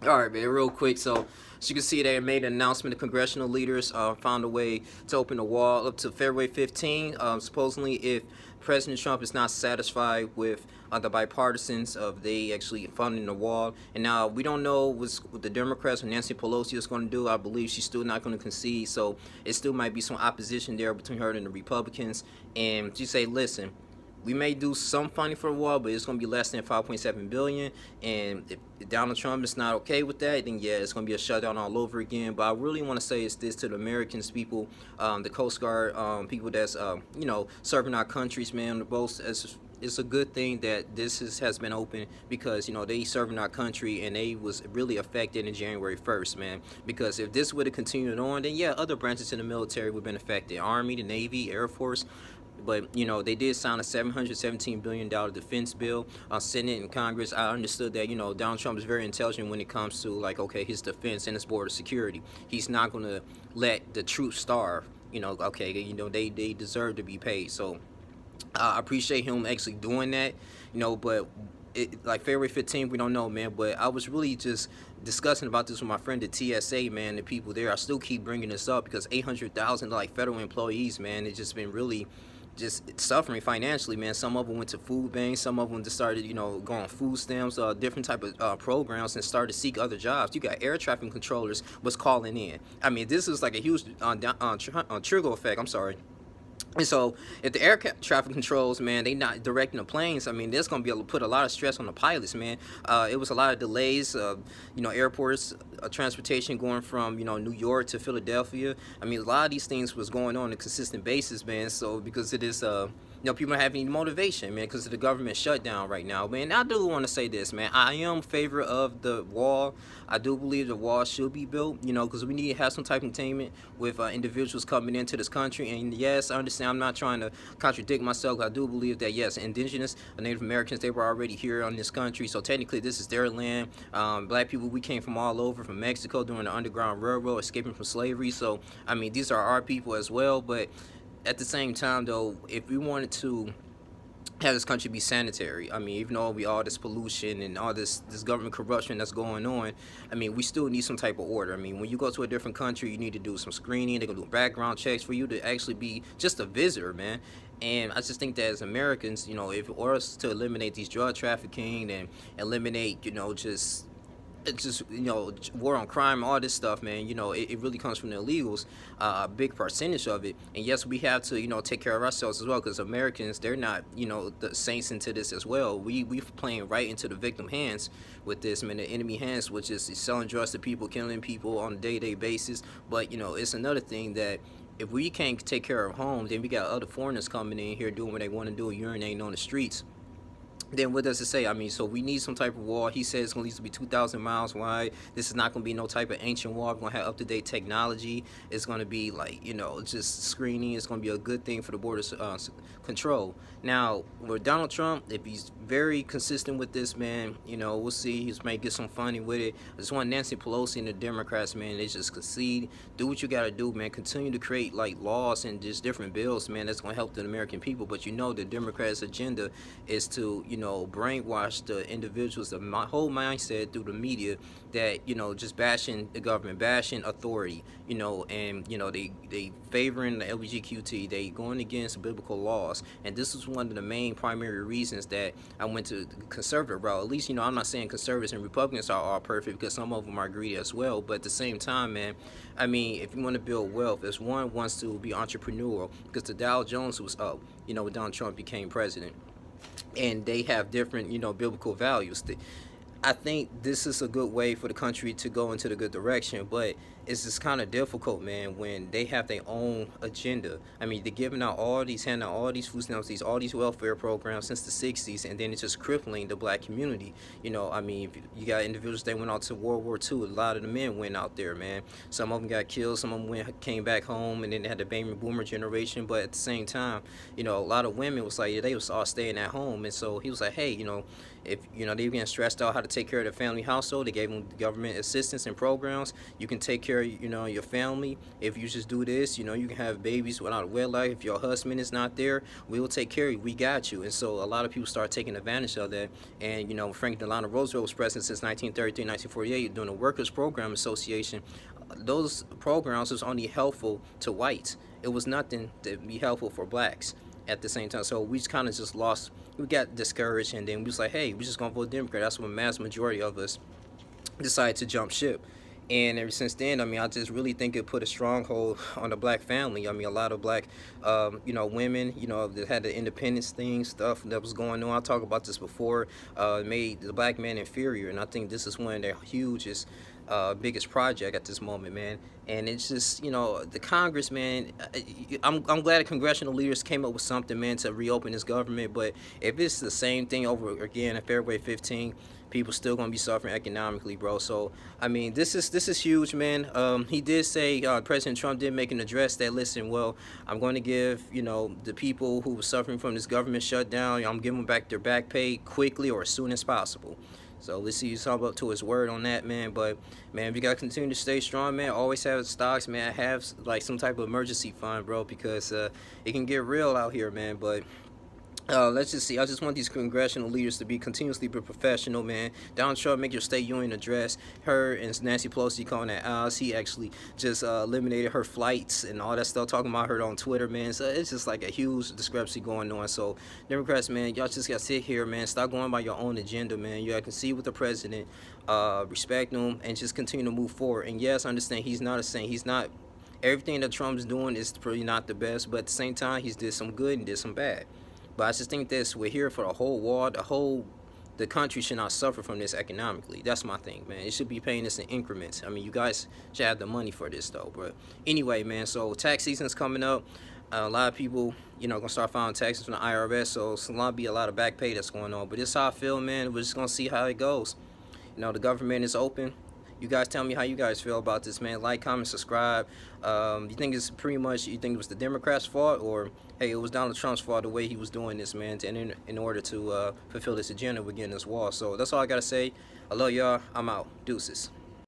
All right, man, real quick. So, as you can see, they made an announcement. The congressional leaders found a way to open the wall up to February 15. Supposedly, if President Trump is not satisfied with the bipartisans of they actually funding the wall, and now we don't know what the Democrats or Nancy Pelosi is going to do. I believe she's still not going to concede, so it still might be some opposition there between her and the Republicans. And she say, listen, we may do some funding for the wall, but it's going to be less than 5.7 billion. And if Donald Trump is not okay with that, then yeah, it's going to be a shutdown all over again. But I really want to say is this to the Americans, people, the Coast Guard, people that's serving our countries, man. Both as it's a good thing that has been open because they serving our country and they was really affected in January 1st, man. Because if this would have continued on, then yeah, other branches in the military would have been affected: Army, the Navy, Air Force. But they did sign a $717 billion defense bill on Senate and Congress. I understood that Donald Trump is very intelligent when it comes to his defense and his border security. He's not going to let the troops starve. They deserve to be paid. So I appreciate him actually doing that. But like February 15th, we don't know, man. But I was really just discussing about this with my friend at TSA, man. The people there, I still keep bringing this up because 800,000 federal employees, man. It's just been really just suffering financially, man. Some of them went to food banks, some of them just started, going on food stamps, different type of programs, and started to seek other jobs. You got air traffic controllers was calling in. I mean, this is like a huge trigger effect. I'm sorry. And so, if the air traffic controls, man, they not directing the planes, I mean, that's going to be able to put a lot of stress on the pilots, man. It was a lot of delays, airports, transportation going from, New York to Philadelphia. I mean, a lot of these things was going on a consistent basis, man. So, because it is, people don't have any motivation, man, because of the government shutdown right now, man. I do want to say this, man. I am in favor of the wall. I do believe the wall should be built, because we need to have some type of containment with individuals coming into this country. And yes, I understand. I'm not trying to contradict myself. I do believe that, yes, indigenous Native Americans, they were already here on this country. So technically, this is their land. Black people, we came from all over, from Mexico during the Underground Railroad, escaping from slavery. So, I mean, these are our people as well. But at the same time, though, if we wanted to have this country be sanitary, I mean, even though we all this pollution and all this government corruption that's going on, I mean, we still need some type of order. I mean, when you go to a different country, you need to do some screening. They're gonna do background checks for you to actually be just a visitor, man. And I just think that as Americans, if for us to eliminate these drug trafficking and eliminate, just it's just war on crime, all this stuff, man. It really comes from the illegals, a big percentage of it. And yes, we have to take care of ourselves as well, because Americans, they're not the saints into this as well. We playing right into the victim hands with this, man, the enemy hands, which is selling drugs to people, killing people on a day-to-day basis. But it's another thing that if we can't take care of home, then we got other foreigners coming in here doing what they want to do, urinating on the streets. Then what does it say? I mean, so we need some type of wall. He says it's going to be 2,000 miles wide. This is not going to be no type of ancient wall. We're going to have up-to-date technology. It's going to be just screening. It's going to be a good thing for the border control. Now, with Donald Trump, if he's very consistent with this, man, we'll see. He may get some funding with it. I just want Nancy Pelosi and the Democrats, man, they just concede. Do what you got to do, man. Continue to create laws and just different bills, man, that's going to help the American people. But the Democrats' agenda is to, brainwash the individuals, the whole mindset through the media that, just bashing the government, bashing authority, and, they favoring the LGBTQT, they going against biblical laws. And this is one of the main primary reasons that I went to the conservative route. At least, I'm not saying conservatives and Republicans are all perfect, because some of them are greedy as well. But at the same time, man, I mean, if you want to build wealth, if one wants to be entrepreneurial, because the Dow Jones was up, when Donald Trump became president, and they have different, biblical values. I think this is a good way for the country to go into the good direction, but it's just kind of difficult, man, when they have their own agenda. I mean, they're handing out all these food stamps, all these welfare programs since the 60s, and then it's just crippling the black community. I mean, you got individuals that went out to World War II. A lot of the men went out there, man. Some of them got killed, some of them came back home, and then they had the baby boomer generation. But at the same time, a lot of women was like, they was all staying at home. And so he was like, hey, if they were getting stressed out how to take care of the family household, they gave them government assistance and programs. You can take care care of, your family. If you just do this, you can have babies without a wedlock. If your husband is not there, we will take care of you. We got you. And so a lot of people start taking advantage of that. And, Franklin Delano Roosevelt was president since 1933, 1948, during the Workers' Program Association. Those programs was only helpful to whites. It was nothing to be helpful for blacks at the same time. So we just kind of just lost, we got discouraged, and then we was like, hey, we just gonna vote Democrat. That's when mass majority of us decided to jump ship. And ever since then, I mean, I just really think it put a stronghold on the black family. I mean, a lot of black, women, that had the independence thing, stuff that was going on. I talked about this before, made the black man inferior. And I think this is one of their hugest, biggest project at this moment, man. And it's just, the Congress, man, I'm glad the congressional leaders came up with something, man, to reopen this government. But if it's the same thing over again at February 15, people still gonna be suffering economically, bro. So I mean, this is huge, man. He did say, President Trump did make an address that, listen, well, I'm going to give the people who were suffering from this government shutdown, I'm giving them back their back pay quickly or as soon as possible. So let's see, he's talking about to his word on that, man. But man, we gotta continue to stay strong, man. Always have stocks, man. Have like some type of emergency fund, bro, because it can get real out here, man. But let's just see. I just want these congressional leaders to be continuously be professional, man. Donald Trump make your State Union address. Her and Nancy Pelosi calling that out. He actually just eliminated her flights and all that stuff, talking about her on Twitter, man. So it's just like a huge discrepancy going on. So Democrats, man, y'all just gotta sit here, man. Stop going by your own agenda, man. You gotta concede with the president, respect him, and just continue to move forward. And yes, I understand he's not a saint. He's not. Everything that Trump's doing is probably not the best, but at the same time, he's did some good and did some bad. But I just think this, we're here for the whole world, the country should not suffer from this economically. That's my thing, man. It should be paying this in increments. I mean, you guys should have the money for this, though. But anyway, man, so tax season's coming up. A lot of people, gonna start filing taxes from the IRS, so it's gonna be a lot of back pay that's going on. But this is how I feel, man. We're just gonna see how it goes. The government is open. You guys tell me how you guys feel about this, man. Like, comment, subscribe. You think it's pretty much, you think it was the Democrats' fault, or hey, it was Donald Trump's fault the way he was doing this, man, in order to fulfill this agenda with getting this wall. So that's all I gotta say. I love y'all. I'm out. Deuces.